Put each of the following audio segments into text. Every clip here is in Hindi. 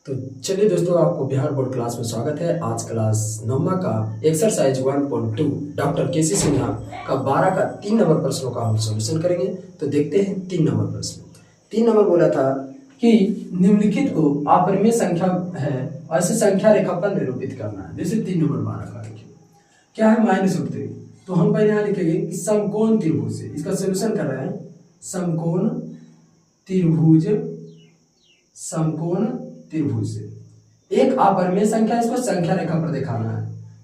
तो चलिए दोस्तों, आपको बिहार बोर्ड क्लास में स्वागत है। आज क्लास 9वीं का एक्सरसाइज 1.2 डॉक्टर केसी सिन्हा का 12 का 3 नंबर प्रश्नों का हम सॉल्यूशन करेंगे। तो देखते हैं 3 नंबर प्रश्न। 3 नंबर बोला था कि निम्नलिखित को अपरिमेय संख्या है, ऐसे संख्या रेखा पर निरूपित करना है। जैसे 3 नंबर 12 का लिखिए, क्या है -√3। तो हम पहले यहाँ लिखेंगे कि समकोण त्रिभुज से, इसका सोल्यूशन कर रहे हैं। समकोण त्रिभुज से एक अपरिमेय संख्या, इसको संख्या रेखा पर दिखाना है।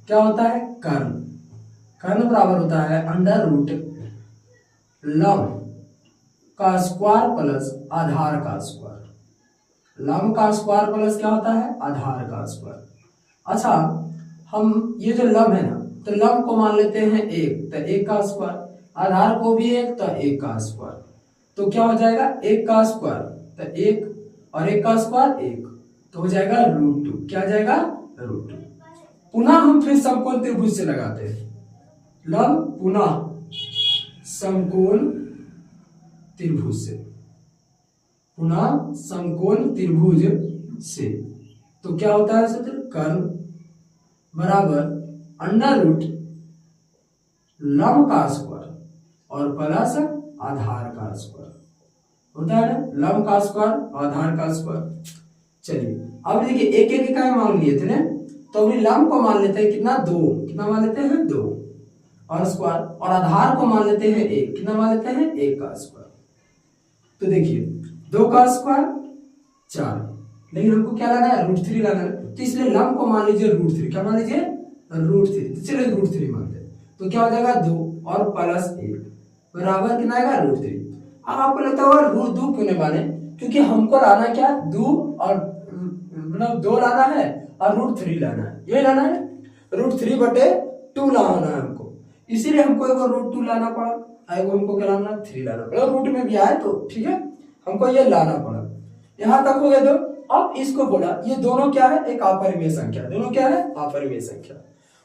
क्या होता है? कर्ण बराबर होता है √ लंब का स्क्वायर प्लस आधार का स्क्वायर। लंब का स्क्वायर प्लस क्या होता है? आधार का स्क्वायर। अच्छा, हम ये जो लंब है ना, तो लंब को मान लेते हैं 1, तो 1 का स्क्वायर, आधार को भी 1, तो 1 का स्क्वायर। तो क्या हो जाएगा? 1 का स्क्वायर, तो 1 और 1 का स्क्वायर 1, तो हो जाएगा √2। क्या जाएगा? √2। पुनः हम फिर समकोण त्रिभुज से लगाते हैं। लंब पुनः समकोण त्रिभुज से, पुनः समकोण त्रिभुज से। तो क्या होता है सूत्र? कर्ण बराबर √ लंब का स्क्वायर और प्लस आधार का स्क्वायर होता है ना, लंब का स्क्वायर आधार का स्क्वायर। चलिए अब देखिए, एक एक इकाई मान लिए थे ना, तो अभी लंब को मान लेते हैं कितना? 2। कितना मान लेते हैं? 2 और स्क्वायर, और आधार को मान लेते हैं 1। कितना मान लेते हैं? 1 का स्क्वायर। तो देखिए 2 का स्क्वायर 4, लेकिन हमको क्या लाना है? √3 लाना है। तो इसलिए लंब को मान लीजिए √3। क्या मान लीजिए? √3। तो चलिए √3 मानते हैं। तो क्या हो जाएगा? 2 और प्लस 1 बराबर कितना आएगा? √3। अब आपको लगता होगा √2 क्यों नहीं माने? क्योंकि हमको लाना क्या? 2 और मतलब 2 लाना है और √3 लाना है। ये लाना है √3/2 लाना है हमको, इसीलिए हमको एगो √2 लाना पड़ा, एगो हमको क्या लाना? 3 लाना पड़ा। रूट में भी आए तो ठीक है, हमको ये लाना पड़ा। यहाँ तक हो गया। तो अब इसको बोला ये दोनों क्या है? एक अपरिमेय संख्या। दोनों क्या है? अपरिमेय संख्या।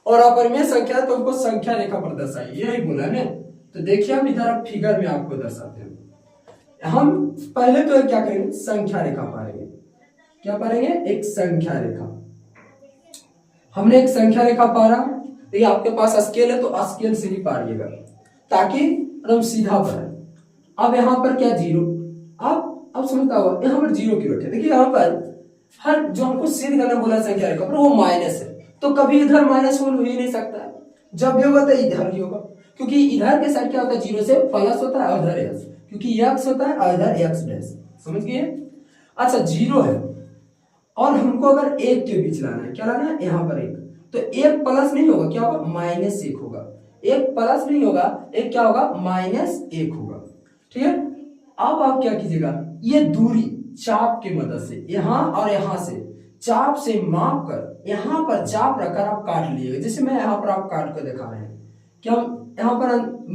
और अपरिमेय संख्या तो हमको संख्या रेखा पर दर्शाइए, यही बोला है। तो देखिए हम इधर फिगर में आपको दर्शाते हैं। हम पहले तो क्या करेंगे? संख्या रेखा पाएंगे। क्या पाएंगे? एक संख्या रेखा। हमने एक संख्या रेखा पारा। देखिए आपके पास स्केल है तो स्केल से ही पारिएगा, ताकि एकदम सीधा पड़े। अब यहाँ पर क्या? 0। अब समझता होगा यहाँ पर 0 क्यों बैठे? देखिए यहाँ पर हर जो हमको सिद्ध करना बोला संख्या रेखा पर, वो माइनस है। तो कभी इधर माइनस हो ही नहीं सकता है। जब भी होगा तो इधर ही होगा, क्योंकि इधर के साइड क्या होता है? 0 से प्लस होता है और इधर x, क्योंकि x होता है और इधर x'। समझ गए? अच्छा 0 है और हमको अगर 1 के बीच लाना है। क्या लाना है? यहाँ पर 1, तो 1 प्लस नहीं होगा, क्या होगा? -1 होगा। 1 प्लस नहीं होगा, 1 क्या होगा? -1 होगा। ठीक है। अब आप क्या कीजिएगा? ये दूरी चाप की मदद से, यहाँ और यहाँ से चाप से माप कर यहाँ पर चाप रखकर आप काट लीजिएगा। जैसे मैं यहाँ पर आप काट कर दिखा रहे हैं। क्या यहाँ पर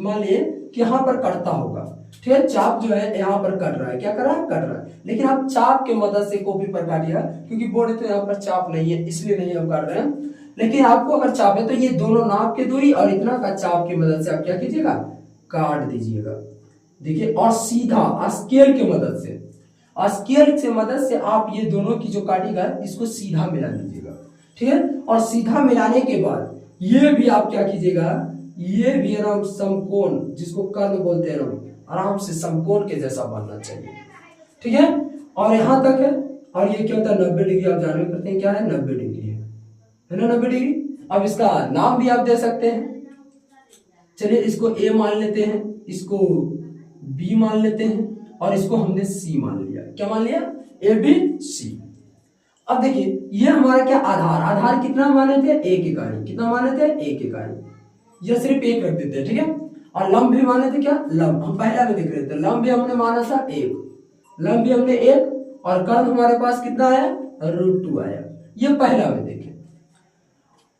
मान लिए कि यहाँ पर कटता होगा, ठीक है। चाप जो है यहाँ पर कट रहा है। क्या कर रहा है? कट रहा है। लेकिन आप चाप की मदद से कॉपी पर काटिएगा, क्योंकि बोर्ड तो यहाँ पर चाप नहीं है, इसलिए नहीं हम काट रहे हैं। लेकिन आपको अगर चाप है तो ये दोनों नाप की दूरी और इतना का चाप की मदद से आप क्या कीजिएगा? काट दीजिएगा। देखिए, और सीधा स्केल की मदद से, स्केल से मदद से आप ये दोनों की जो काटिएगा इसको सीधा मिला लीजिएगा। ठीक है। और सीधा मिलाने के बाद ये भी आप क्या कीजिएगा? ये भी आराम समकोण, जिसको कर्ण बोलते हैं, आराम से समकोण के जैसा बनना चाहिए। ठीक है। और यहां तक है। और ये क्या होता है? 90 डिग्री। आप जानते करते हैं क्या है? 90 डिग्री है ना, 90 डिग्री। अब इसका नाम भी आप दे सकते हैं। चलिए इसको A मान लेते हैं, इसको B मान लेते हैं, और इसको हमने C मान लिया। क्या मान लिया? ABC। अब देखिए ये हमारा क्या? आधार कितना माने थे? 1 इकाई। कितना माने थे? 1 इकाई। ये सिर्फ 1 रख देते हैं। ठीक है। और लंब भी माने थे। क्या? लंब हम पहला में देख रहे थे। लंब भी हमने माना था 1, लंब भी हमने 1, और कर्ण हमारे पास कितना आया? √2 आया। ये पहला में देखे।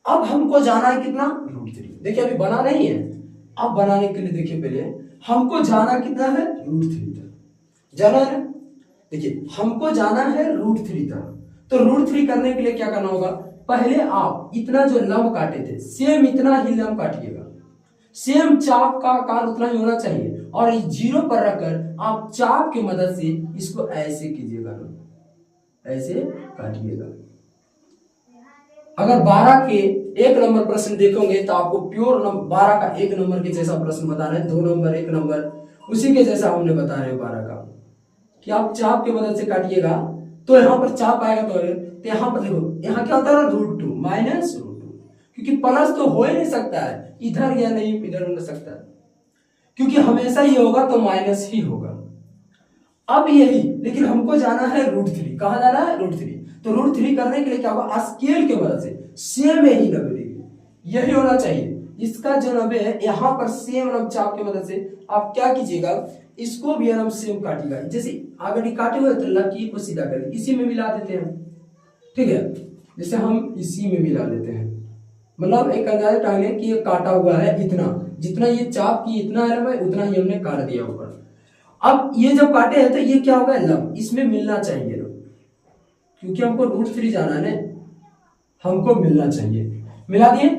अब हमको जाना है कितना? √3। देखिए अभी बना नहीं है। अब बनाने के लिए देखिए पहले हमको जाना कितना है? √3 तक जाना है। देखिए हमको जाना है √3 तक। तो √3 करने के लिए क्या करना होगा? पहले आप इतना जो लंब काटे थे, सेम इतना ही लंब काटिएगा। सेम चाप का आकार उतना ही होना चाहिए, और 0 पर रखकर आप चाप की मदद से इसको ऐसे कीजिएगा। ऐसे काटिएगा। अगर 12 के 1 नंबर प्रश्न देखोगे तो आपको प्योर 12 का 1 नंबर के जैसा प्रश्न बता रहे हैं, 2 नंबर 1 नंबर उसी के जैसा हमने बता रहे हैं 12 का, कि आप चाप के मदद से काटिएगा तो यहाँ पर चाप आएगा। तो यहाँ पर देखो, यहाँ क्या होता है √2 माइनस √2, क्योंकि प्लस तो हो ही नहीं सकता है, इधर या नहीं इधर हो सकता है, क्योंकि हमेशा ये होगा तो माइनस ही होगा। अब यही, लेकिन हमको जाना है √3, कहाँ जाना है √3, तो √3 करने के लिए क्या होगा, स्केल के मदद से सेम यही 90 डिग्री यही होना चाहिए। इसका जो 90 है यहाँ पर सेम नब चाप की मदद से आप क्या कीजिएगा, इसको भी हम सेम काटिएगा। जैसे आगे काटे हुए तो लकीर को सीधा कर इसी में मिला देते हैं, ठीक है, जैसे हम इसी में मिला लेते हैं, मतलब एक अंदाजा टांगे कि ये काटा हुआ है इतना, जितना ये चाप की इतना है उतना ही हमने काट दिया ऊपर। अब ये जब काटे हैं तो ये क्या होगा, लंब इसमें मिलना चाहिए, क्योंकि हमको √3 जाना है ना, हमको मिलना चाहिए, मिला दिए।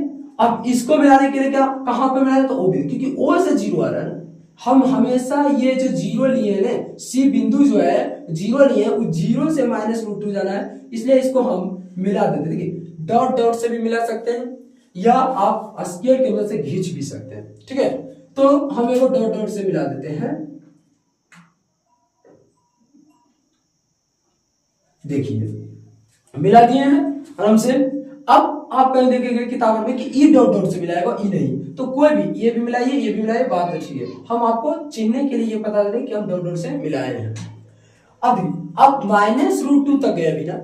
अब इसको मिलाने के लिए क्या, कहां पे मिलाना, तो ओ बिंदु, क्योंकि ओ से 0 आ रहा है ना, हम हमेशा ये जो 0 लिए ना, सी बिंदु जो है 0 लिए, उस 0 से -√2 जाना है, इसलिए इसको हम मिला देते। देखिए डॉट डॉट से भी मिला सकते हैं या आप स्केल की मदद से खींच भी सकते हैं, ठीक है। तो हम इसको डॉट डॉट से मिला देते हैं, देखिए मिला दिए हैं आराम से। अब आप कहीं देखेंगे किताबों में कि ई डॉट डॉट से मिलाएगा, ई नहीं, तो कोई भी ये भी मिलाइए ये भी मिलाइए, बात अच्छी है। हम आपको चिन्हने के लिए ये बता दें कि हम डॉट डॉट से मिलाए हैं। अब -√2 तक गए अभी ना,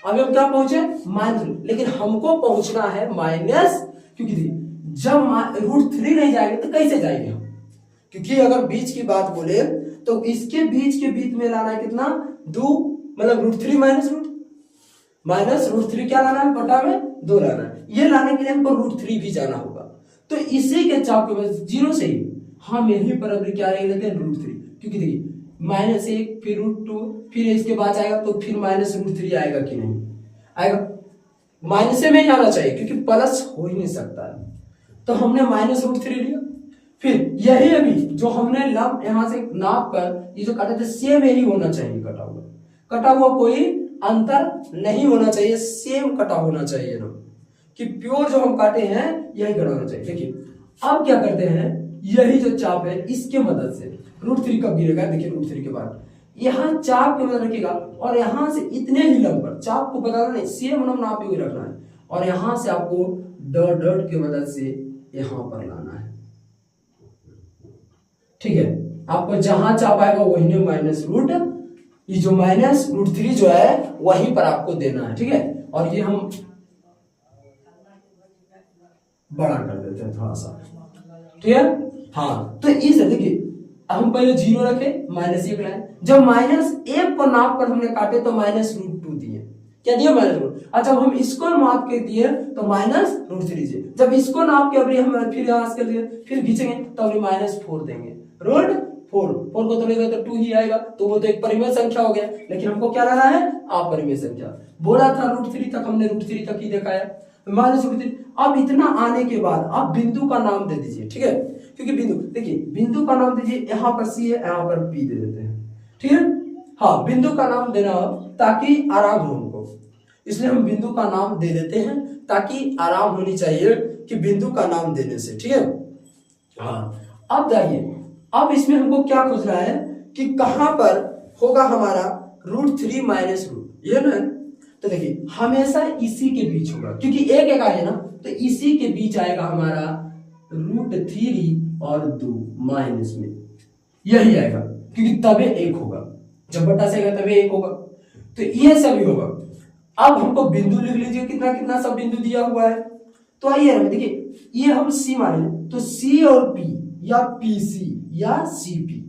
अभी हम क्या पहुंचे माइनस, लेकिन हमको पहुंचना है माइनस, क्योंकि जब √3 नहीं जाएंगे तो कैसे जाएंगे हम, क्योंकि अगर बीच की बात बोले तो इसके बीच के बीच में लाना है कितना 2, मतलब √3 -√3 क्या लाना है, बटा में 2 लाना है। ये लाने के लिए हमको √3 भी जाना होगा, तो इसी के चाप के बाद 0 से ही हम यहीं पर अभी क्या लेते हैं √3, क्योंकि देखिए -1 फिर √2 फिर इसके बाद आएगा तो फिर -√3 आएगा कि नहीं आएगा, माइनस में ही आना चाहिए क्योंकि प्लस हो ही नहीं सकता है। तो हमने -√3 लिया, फिर यही अभी जो हमने लंब यहां से नाप कर ये जो काटे थे सेम यही होना चाहिए, कटा हुआ कोई अंतर नहीं होना चाहिए, सेम कटा होना चाहिए ना, कि प्योर जो हम काटे हैं यही कटा होना चाहिए। देखिए अब क्या करते हैं, यही जो चाप है इसके मदद से √3 कब गिरेगा, देखिए √3 के बाद यहाँ चाप की मदद रखिएगा और यहाँ से इतने ही लंब चाप को बताना नहीं, सेम हम नापे हुए रखना है, और यहाँ से आपको डॉट डॉट की मदद से यहाँ पर लाना है, ठीक है। आपको जहां चाप आएगा वही में ये जो -√3 जो है वहीं पर आपको देना है, ठीक है। और ये हम बड़ा कर देते हैं थोड़ा सा, ठीक है। हाँ तो इस देखिए हम पहले 0 रखे, -1 लाए, जब -1 को नाप कर हमने काटे तो -√2 दिए, क्या दिए -√2। अच्छा हम इसको नाप के दिए तो -√3 दिए, जब इसको नाप के अभी हम फिर यहाँ से दिए फिर खींचेंगे तो अभी -4 देंगे, √4 को तोड़ेगा तो 2 ही आएगा, तो वो तो एक परिमेय संख्या हो गया, लेकिन हमको क्या लाना है अपरिमेय संख्या। बोला था √3 तक, हमने √3 तक ही देखा है, -√3। अब इतना आने के बाद आप बिंदु का नाम दे दीजिए, ठीक है, क्योंकि बिंदु देखिए बिंदु का नाम दीजिए, यहाँ पर सी है यहाँ पर पी दे देते हैं, ठीक है। हाँ बिंदु का नाम देना ताकि आराम हो हमको, इसलिए हम बिंदु का नाम दे देते हैं ताकि आराम होनी चाहिए कि बिंदु का नाम देने से, ठीक है। हाँ अब जाइए, अब इसमें हमको क्या खोजना है कि कहां पर होगा हमारा √3 -√, ये ना, तो देखिए हमेशा इसी के बीच होगा, क्योंकि एक आए ना, तो इसी के बीच आएगा हमारा √3 और 2 माइनस में यही आएगा, क्योंकि तबे 1 होगा, जब बटा से आएगा तबे 1 होगा, तो ये सभी होगा। अब हमको बिंदु लिख लीजिए, कितना कितना सब बिंदु दिया हुआ है, तो आइए देखिए ये हम सी माने, तो सी और पी या पीसी या सीपी,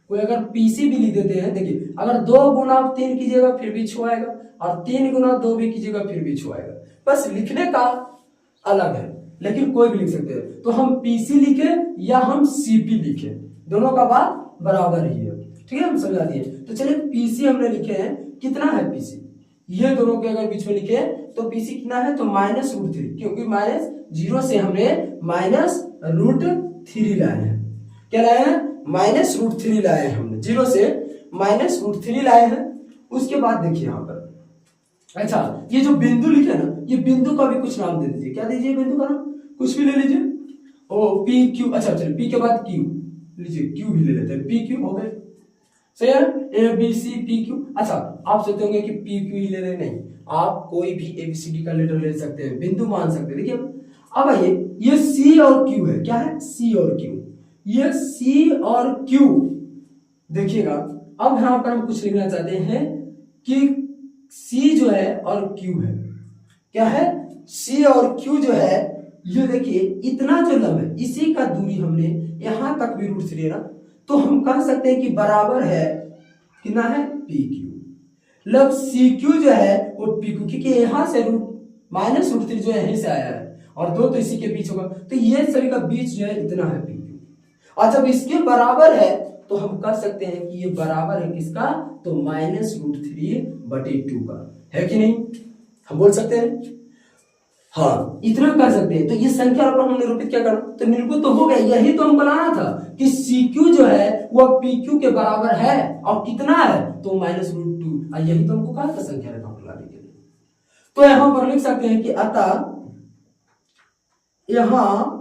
कोई अगर पीसी भी लिख देते हैं, देखिए अगर 2 गुना 3 कीजिएगा फिर भी छो आएगा, और 3 गुना 2 भी कीजिएगा फिर भी छो आएगा, बस लिखने का अलग है, लेकिन कोई भी लिख सकते हैं। तो हम पीसी लिखे या हम सीपी लिखे, दोनों का बात बराबर ही है, ठीक है, हम समझा दिए। तो चलिए पीसी हमने लिखे हैं, कितना है पीसी, ये दोनों के अगर बीच में लिखे तो पीसी कितना है, तो -√3, क्योंकि -0 से हमने -√3 लाए हैं, क्या लाए हैं -√3 लाए हैं हमने, 0 से -√3 लाए हैं। उसके बाद देखिए यहाँ पर अच्छा, ये जो बिंदु लिखे ना, ये बिंदु का भी कुछ नाम दे दीजिए। क्या दीजिए बिंदु का नाम? कुछ भी ले लीजिए। ओ पी क्यू, अच्छा चलिए पी के बाद क्यू लीजिए, क्यू भी ले लेते हैं, पी क्यू हो गए। सही है, A B C P Q. अच्छा, आप सोचते होंगे कि पी क्यू ही ले रहे, नहीं, आप कोई भी एबीसीडी का लेटर ले सकते हैं, बिंदु मान सकते हैं। देखिए अब आइए, ये सी और क्यू है। क्या है? सी और क्यू। ये सी और क्यू देखिएगा, अब यहां पर हम कुछ लिखना चाहते हैं कि सी जो है और क्यू है। क्या है? सी और क्यू जो है, ये देखिए इतना जो लंब है, इसी का दूरी हमने यहां तक भी रूट 3 ना, तो हम कह सकते हैं कि बराबर है कितना है? P Q. मतलब सी क्यू जो है वो पी क्यू, क्योंकि यहां से -√3 जो है यहीं से आया है और दो तो इसी के बीच होगा, तो ये सभी का बीच जो है इतना है पी क्यू। और जब इसके बराबर है तो हम कह सकते हैं कि ये बराबर है किसका? तो -√3/2 का, है कि नहीं? हम बोल सकते हैं, हाँ इतना कर सकते हैं। तो ये संख्या पर हम निरूपित क्या करना, तो निरूपित तो हो गया, यही तो हमको लाना था कि सी क्यू जो है वह पी क्यू के बराबर है और कितना है? तो -√2। यही तो हमको कहा था संख्या रेखा पर लाने के लिए। तो यहां पर लिख सकते हैं कि अतः यहां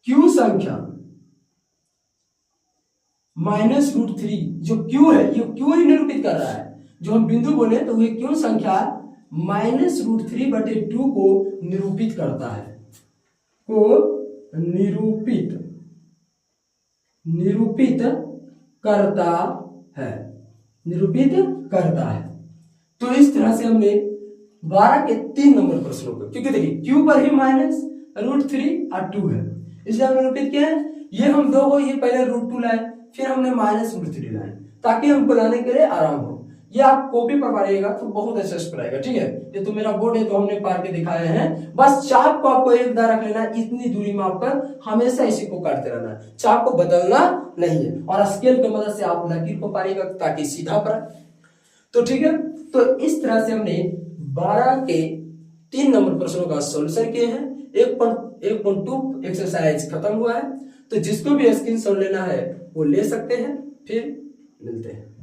क्यू संख्या -√3 जो क्यू है, ये क्यू ही निरूपित कर रहा है। जो हम बिंदु बोले तो ये क्यू संख्या -√3/2 को निरूपित करता है, निरूपित करता है। तो इस तरह से हमने 12 के 3 नंबर प्रश्नों को, क्योंकि देखिए क्यू पर ही -√3 और 2 है, इसलिए हमने निरूपित किया है। ये हम दो को, ये पहले √2 लाए, फिर हमने -√3 लाए, ताकि हमको लाने के लिए आराम हो। ये आप कॉपी पर पढ़िएगा तो बहुत अच्छा पड़ेगा, ठीक है। ये तो मेरा बोर्ड है तो हमने पार के दिखाए हैं। बस चाप को आपको एक दाग रख लेना है, इतनी दूरी मापकर हमेशा इसी को काटते रहना है, चाप को बदलना नहीं है। और स्केल की मदद से आप लकीर को पारिएगा ताकि सीधा पड़े। तो ठीक है, तो इस तरह से हमने 12 के 3 नंबर प्रश्नों का सॉल्यूशन किए हैं। 1.2 एक्सरसाइज खत्म हुआ है, तो जिसको भी स्क्रीनशॉट लेना है वो ले सकते हैं। फिर मिलते हैं।